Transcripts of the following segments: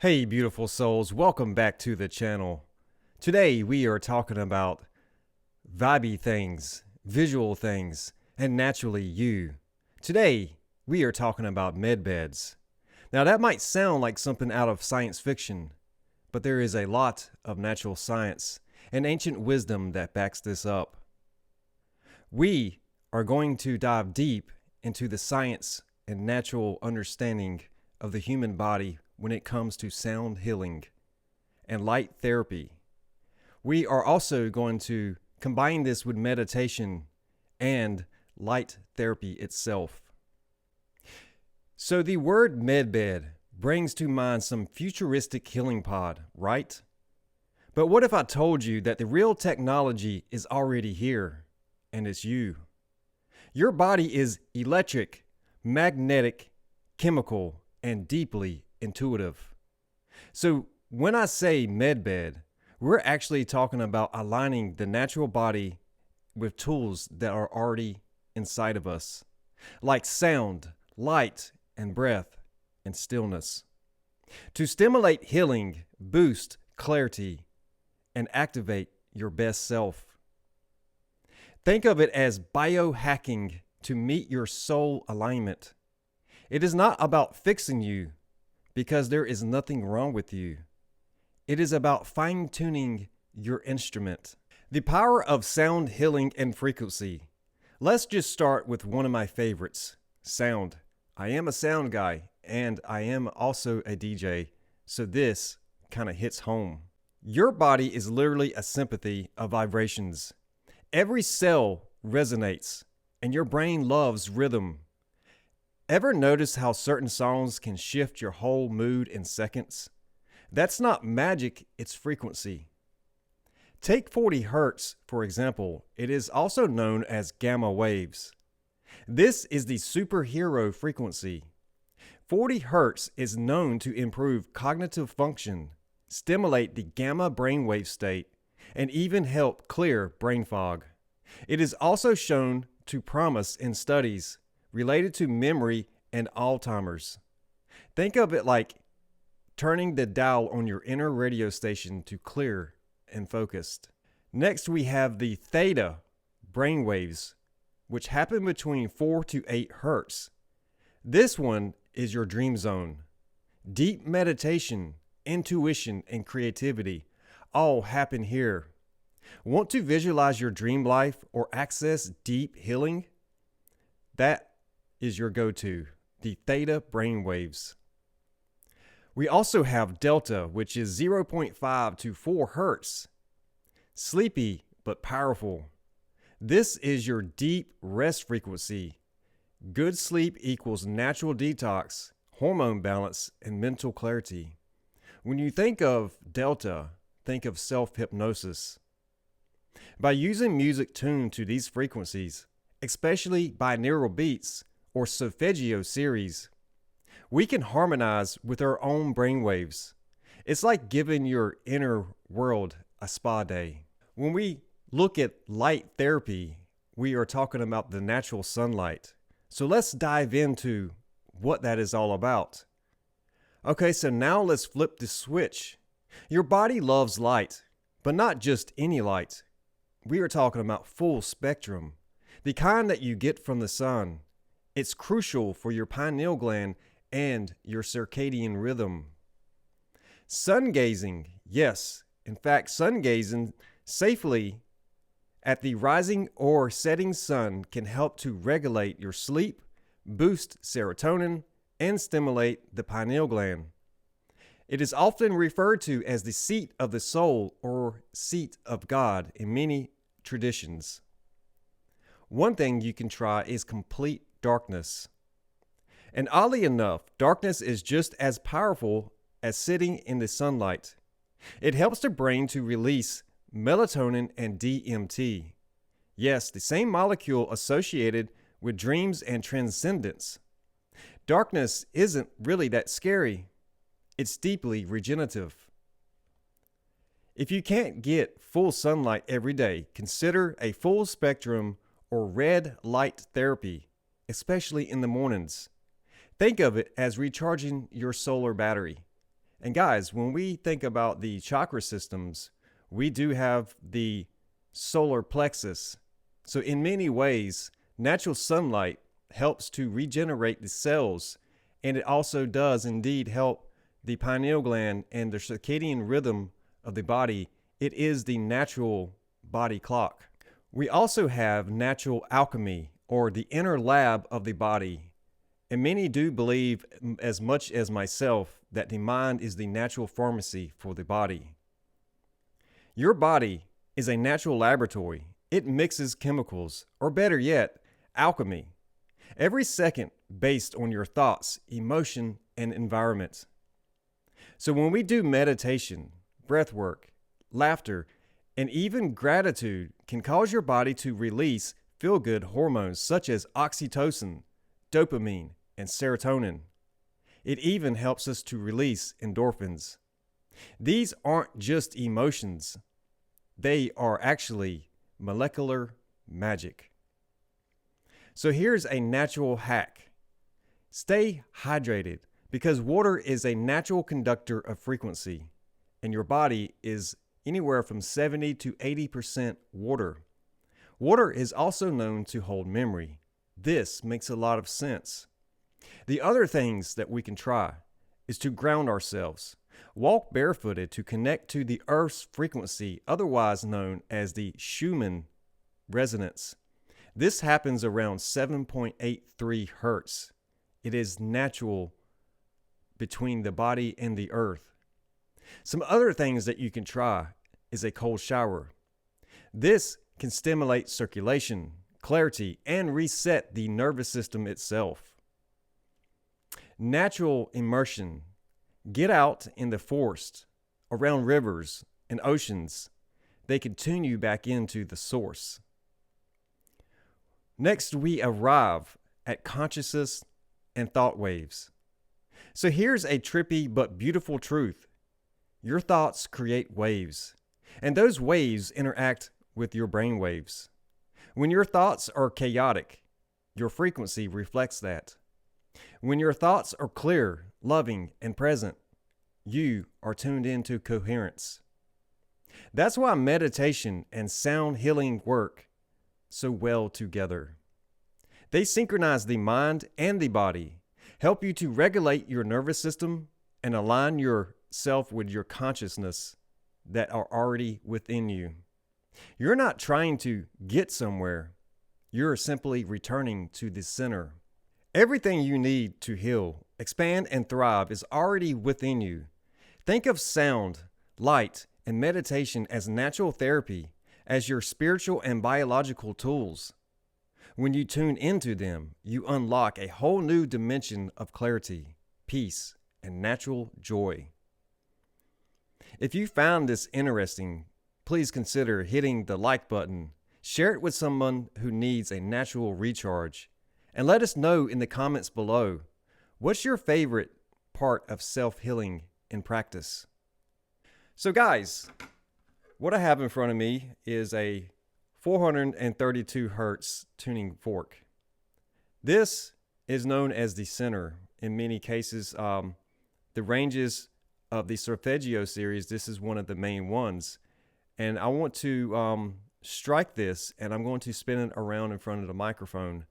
Hey beautiful souls, welcome back to the channel. Today we are talking about vibey things, visual things, and naturally you. Today we are talking about med beds. Now that might sound like something out of science fiction, but there is a lot of natural science and ancient wisdom that backs this up. We are going to dive deep into the science and natural understanding of the human body when it comes to sound healing and light therapy. We are also going to combine this with meditation and light therapy itself. So the word medbed brings to mind some futuristic healing pod, right? But what if I told you that the real technology is already here and it's you? Your body is electric, magnetic, chemical, and deeply intuitive. So when I say medbed, we're actually talking about aligning the natural body with tools that are already inside of us, like sound, light, and breath, and stillness, to stimulate healing, boost clarity, and activate your best self. Think of it as biohacking to meet your soul alignment. It is not about fixing you, because there is nothing wrong with you. It is about fine-tuning your instrument. The power of sound healing and frequency. Let's just start with one of my favorites, sound. I am a sound guy, and I am also a DJ, so this kind of hits home. Your body is literally a symphony of vibrations. Every cell resonates, and your brain loves rhythm. Ever notice how certain songs can shift your whole mood in seconds? That's not magic, it's frequency. Take 40 hertz, for example. It is also known as gamma waves. This is the superhero frequency. 40 hertz is known to improve cognitive function, stimulate the gamma brainwave state, and even help clear brain fog. It is also shown to promise in studies related to memory and Alzheimer's. Think of it like turning the dial on your inner radio station to clear and focused. Next, we have the theta brainwaves, which happen between 4 to 8 hertz. This one is your dream zone. Deep meditation, intuition, and creativity all happen here. Want to visualize your dream life or access deep healing? That is your go-to, the theta brainwaves. We also have delta, which is 0.5 to 4 hertz. Sleepy but powerful. This is your deep rest frequency. Good sleep equals natural detox, hormone balance, and mental clarity. When you think of delta, think of self-hypnosis. By using music tuned to these frequencies, especially binaural beats or solfeggio series, we can harmonize with our own brainwaves. It's like giving your inner world a spa day. When we look at light therapy, we are talking about the natural sunlight. So let's dive into what that is all about. Okay, so now let's flip the switch. Your body loves light, but not just any light. We are talking about full spectrum, the kind that you get from the sun. It's crucial for your pineal gland and your circadian rhythm. Sun gazing, yes. In fact, sun gazing safely at the rising or setting sun can help to regulate your sleep, boost serotonin, and stimulate the pineal gland. It is often referred to as the seat of the soul or seat of God in many traditions. One thing you can try is complete darkness. And oddly enough, darkness is just as powerful as sitting in the sunlight. It helps the brain to release melatonin and DMT. Yes, the same molecule associated with dreams and transcendence. Darkness isn't really that scary. It's deeply regenerative. If you can't get full sunlight every day, consider a full spectrum or red light therapy, especially in the mornings. Think of it as recharging your solar battery. And guys, when we think about the chakra systems, we do have the solar plexus. So in many ways, natural sunlight helps to regenerate the cells, and it also does indeed help the pineal gland and the circadian rhythm of the body. It is the natural body clock. We also have natural alchemy, or the inner lab of the body. And many do believe, as much as myself, that the mind is the natural pharmacy for the body. Your body is a natural laboratory. It mixes chemicals, or better yet, alchemy, every second based on your thoughts, emotion, and environment. So when we do meditation, breath work, laughter, and even gratitude can cause your body to release feel-good hormones such as oxytocin, dopamine, and serotonin. It even helps us to release endorphins. These aren't just emotions. They are actually molecular magic. So here's a natural hack. Stay hydrated because water is a natural conductor of frequency, and your body is anywhere from 70 to 80% water. Water is also known to hold memory. This makes a lot of sense. The other things that we can try is to ground ourselves. Walk barefooted to connect to the Earth's frequency, otherwise known as the Schumann resonance. This happens around 7.83 hertz. It is natural between the body and the earth. Some other things that you can try is a cold shower. This can stimulate circulation, clarity, and reset the nervous system itself. Natural immersion. Get out in the forest, around rivers and oceans. They can tune you back into the source. Next, we arrive at consciousness and thought waves. So here's a trippy but beautiful truth. Your thoughts create waves, and those waves interact with your brain waves. When your thoughts are chaotic, your frequency reflects that. When your thoughts are clear, loving, and present, you are tuned into coherence. That's why meditation and sound healing work so well together. They synchronize the mind and the body, help you to regulate your nervous system, and align yourself with your consciousness that are already within you. You're not trying to get somewhere. You're simply returning to the center. Everything you need to heal, expand, and thrive is already within you. Think of sound, light, and meditation as natural therapy, as your spiritual and biological tools. When you tune into them, you unlock a whole new dimension of clarity, peace, and natural joy. If you found this interesting, please consider hitting the like button, share it with someone who needs a natural recharge, and let us know in the comments below, what's your favorite part of self-healing in practice? So guys, what I have in front of me is a 432 hertz tuning fork. This is known as the center. In many cases, the ranges of the Solfeggio series, this is one of the main ones. And I want to strike this, and I'm going to spin it around in front of the microphone.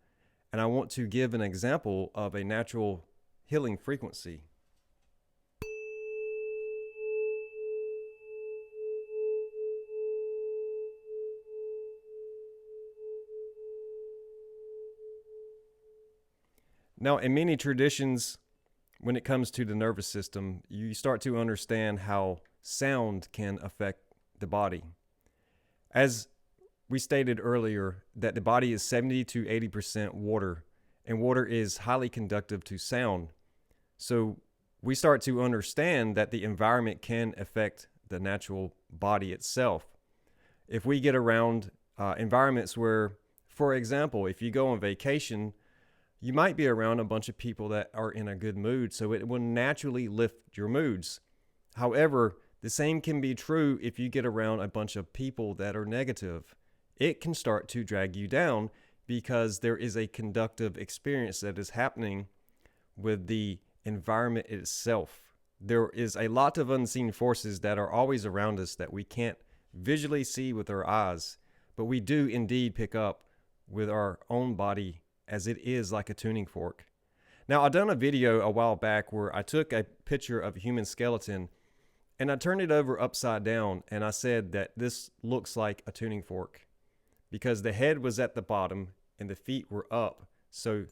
And I want to give an example of a natural healing frequency. Now, in many traditions, when it comes to the nervous system, you start to understand how sound can affect the body. As we stated earlier, that the body is 70 to 80% water, and water is highly conductive to sound. So we start to understand that the environment can affect the natural body itself. If we get around environments where, for example, if you go on vacation, you might be around a bunch of people that are in a good mood, so it will naturally lift your moods. However, the same can be true if you get around a bunch of people that are negative. It can start to drag you down because there is a conductive experience that is happening with the environment itself. there is a lot of unseen forces that are always around us that we can't visually see with our eyes, but we do indeed pick up with our own body as it is like a tuning fork. Now, I done a video a while back where I took a picture of a human skeleton and I turned it over upside down, and I said that this looks like a tuning fork because the head was at the bottom and the feet were up. So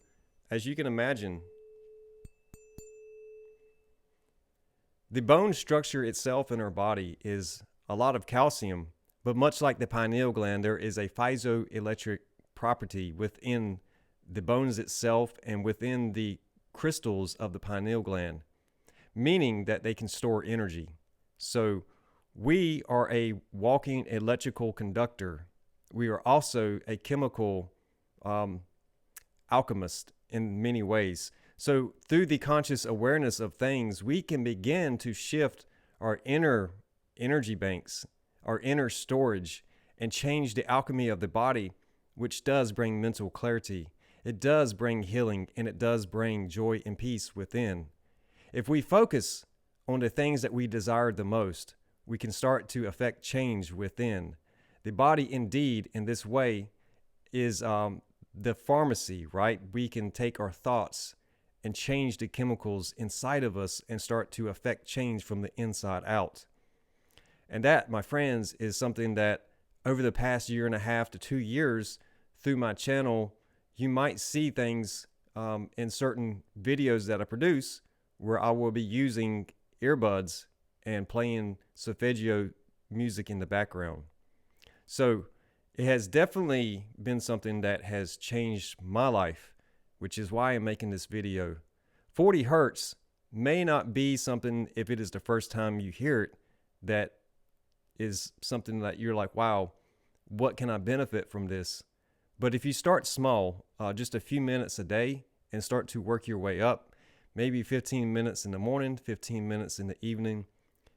as you can imagine, the bone structure itself in our body is a lot of calcium, but much like the pineal gland, there is a piezoelectric property within the bones itself and within the crystals of the pineal gland, meaning that they can store energy. So we are a walking electrical conductor. We are also a chemical alchemist in many ways. So through the conscious awareness of things, we can begin to shift our inner energy banks, our inner storage, and change the alchemy of the body, which does bring mental clarity. It does bring healing, and it does bring joy and peace within. If we focus on the things that we desire the most, we can start to affect change within. The body, indeed, in this way, is the pharmacy, right? We can take our thoughts and change the chemicals inside of us and start to affect change from the inside out. And that, my friends, is something that over the past 1.5 to 2 years through my channel, you might see things in certain videos that I produce where I will be using earbuds and playing solfeggio music in the background. So it has definitely been something that has changed my life, which is why I'm making this video. 40 hertz may not be something, if it is the first time you hear it, that is something that you're like, wow, what can I benefit from this? But if you start small, just a few minutes a day, and start to work your way up, maybe 15 minutes in the morning, 15 minutes in the evening,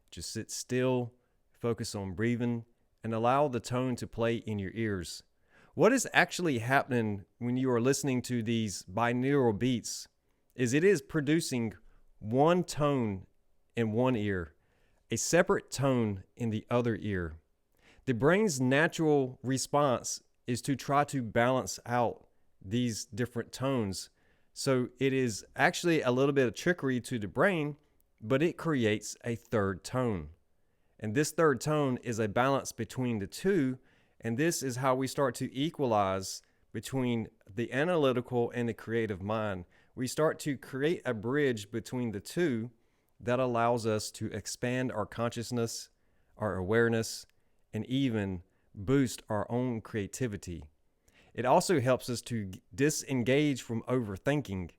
just sit still, focus on breathing, and allow the tone to play in your ears. What is actually happening when you are listening to these binaural beats is it is producing one tone in one ear, a separate tone in the other ear. The brain's natural response is to try to balance out these different tones. So it is actually a little bit of trickery to the brain, but it creates a third tone. And this third tone is a balance between the two. And this is how we start to equalize between the analytical and the creative mind. We start to create a bridge between the two that allows us to expand our consciousness, our awareness, and even boost our own creativity. It also helps us to disengage from overthinking,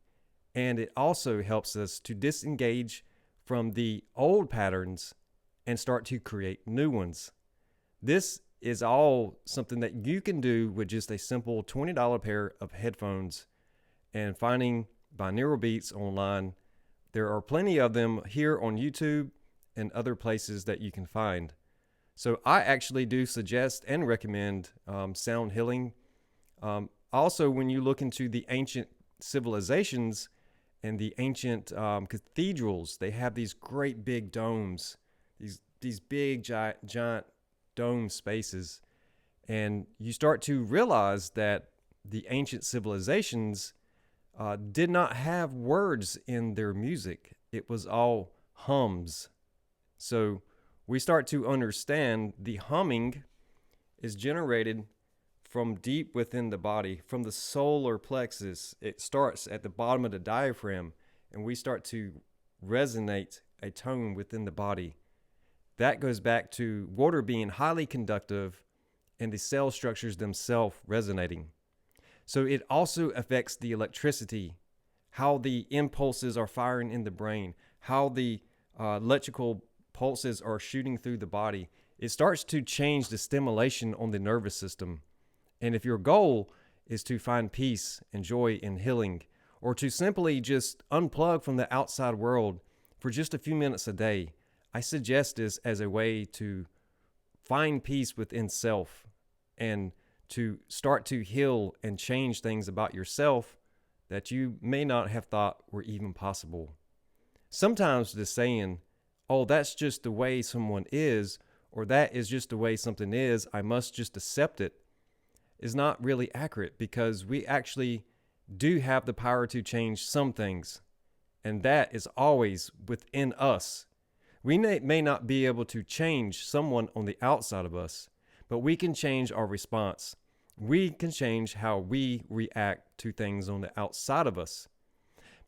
and it also helps us to disengage from the old patterns and start to create new ones. This is all something that you can do with just a simple $20 pair of headphones and finding binaural beats online. There are plenty of them here on YouTube and other places that you can find. So I actually do suggest and recommend sound healing. Also, when you look into the ancient civilizations and the ancient cathedrals, they have these great big domes, these big giant dome spaces. And you start to realize that the ancient civilizations did not have words in their music. It was all hums. So we start to understand the humming is generated from deep within the body, from the solar plexus. It starts at the bottom of the diaphragm, and we start to resonate a tone within the body. That goes back to water being highly conductive and the cell structures themselves resonating. So it also affects the electricity, how the impulses are firing in the brain, how the electrical pulses are shooting through the body. It starts to change the stimulation on the nervous system. And if your goal is to find peace and joy and healing, or to simply just unplug from the outside world for just a few minutes a day, I suggest this as a way to find peace within self and to start to heal and change things about yourself that you may not have thought were even possible. Sometimes the saying, oh, that's just the way someone is, or that is just the way something is, I must just accept it, is not really accurate, because we actually do have the power to change some things, and that is always within us. We may not be able to change someone on the outside of us, but we can change our response. We can change how we react to things on the outside of us.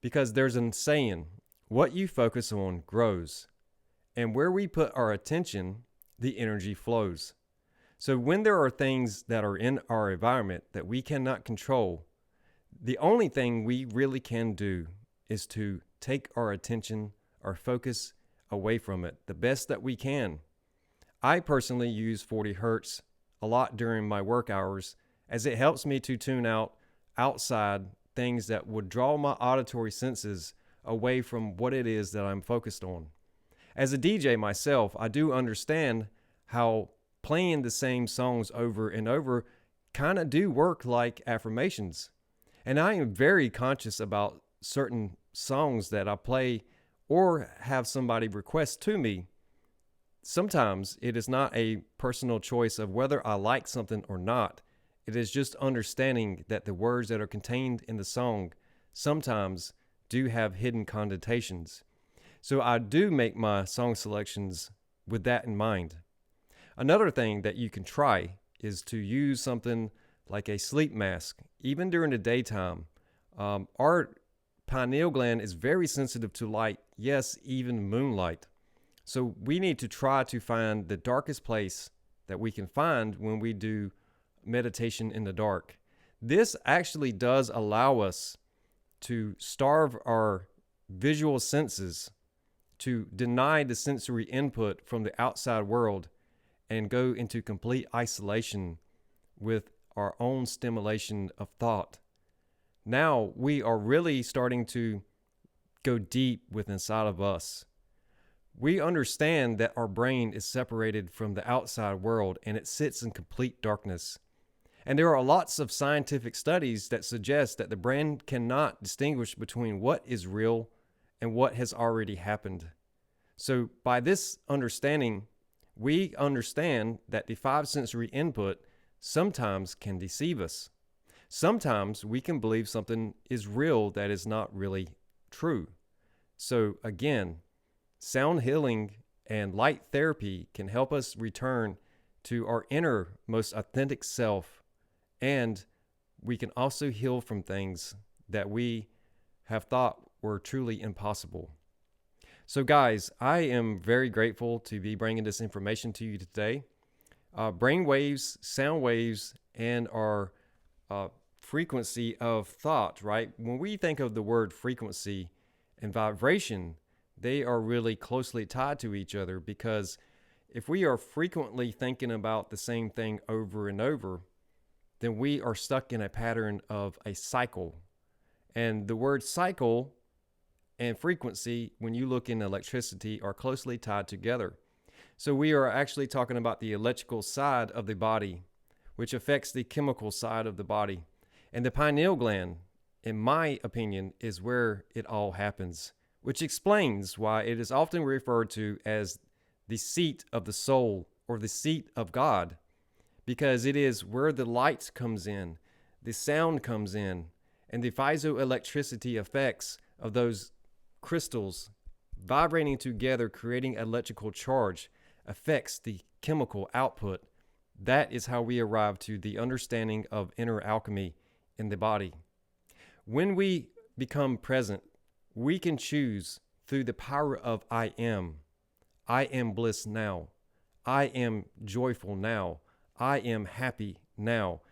Because there's a saying, what you focus on grows. And where we put our attention, the energy flows. So when there are things that are in our environment that we cannot control, the only thing we really can do is to take our attention, our focus away from it the best that we can. I personally use 40 hertz a lot during my work hours, as it helps me to tune out outside things that would draw my auditory senses away from what it is that I'm focused on. As a DJ myself, I do understand how playing the same songs over and over kind of do work like affirmations. And I am very conscious about certain songs that I play or have somebody request to me. Sometimes it is not a personal choice of whether I like something or not. It is just understanding that the words that are contained in the song sometimes do have hidden connotations. So I do make my song selections with that in mind. Another thing that you can try is to use something like a sleep mask, even during the daytime. Our pineal gland is very sensitive to light, yes, even moonlight. So we need to try to find the darkest place that we can find when we do meditation in the dark. This actually does allow us to starve our visual senses, to deny the sensory input from the outside world, and go into complete isolation with our own stimulation of thought. Now we are really starting to go deep within inside of us. We understand that our brain is separated from the outside world and it sits in complete darkness. And there are lots of scientific studies that suggest that the brain cannot distinguish between what is real and what has already happened. So by this understanding, we understand that the five sensory input sometimes can deceive us. Sometimes we can believe something is real that is not really true. So again, sound healing and light therapy can help us return to our inner, most authentic self, and we can also heal from things that we have thought were truly impossible. So guys, I am very grateful to be bringing this information to you today. Brain waves, sound waves, and our frequency of thought, right? When we think of the word frequency and vibration, they are really closely tied to each other, because if we are frequently thinking about the same thing over and over, then we are stuck in a pattern of a cycle. And the word cycle and frequency, when you look in electricity, are closely tied together. So we are actually talking about the electrical side of the body, which affects the chemical side of the body. And the pineal gland, in my opinion, is where it all happens, which explains why it is often referred to as the seat of the soul or the seat of God, because it is where the light comes in, the sound comes in, and the piezoelectricity effects of those crystals vibrating together, creating electrical charge, affects the chemical output. That is how we arrive to the understanding of inner alchemy in the body. When we become present, we can choose through the power of I am. I am bliss now. I am joyful now. I am happy now.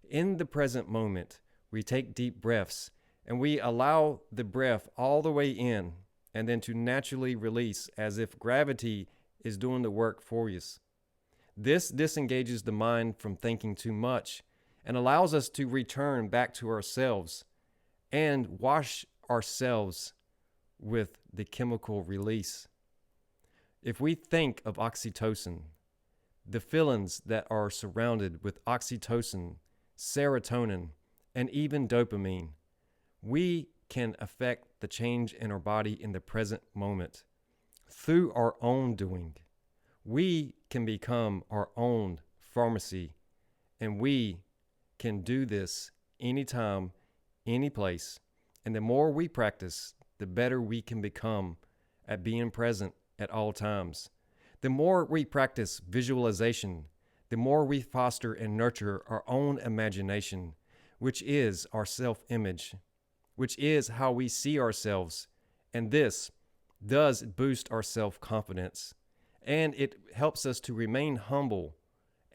In the present moment, we take deep breaths and we allow the breath all the way in and then to naturally release, as if gravity is doing the work for us. This disengages the mind from thinking too much and allows us to return back to ourselves and wash ourselves with the chemical release. If we think of oxytocin, the feelings that are surrounded with oxytocin, serotonin, and even dopamine, we can affect the change in our body in the present moment. through our own doing. We can become our own pharmacy, and we can do this anytime, any place. And the more we practice, the better we can become at being present at all times. The more we practice visualization, the more we foster and nurture our own imagination, which is our self-image, which is how we see ourselves. And this does boost our self-confidence. And it helps us to remain humble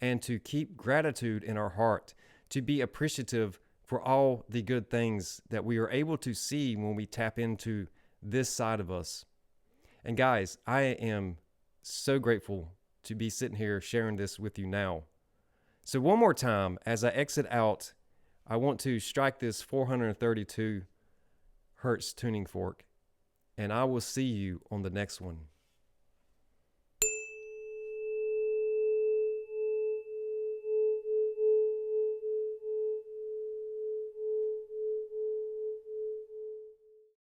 and to keep gratitude in our heart, to be appreciative for all the good things that we are able to see when we tap into this side of us. And guys, I am so grateful to be sitting here sharing this with you now. So one more time, as I exit out, I want to strike this 432 hertz tuning fork, and I will see you on the next one.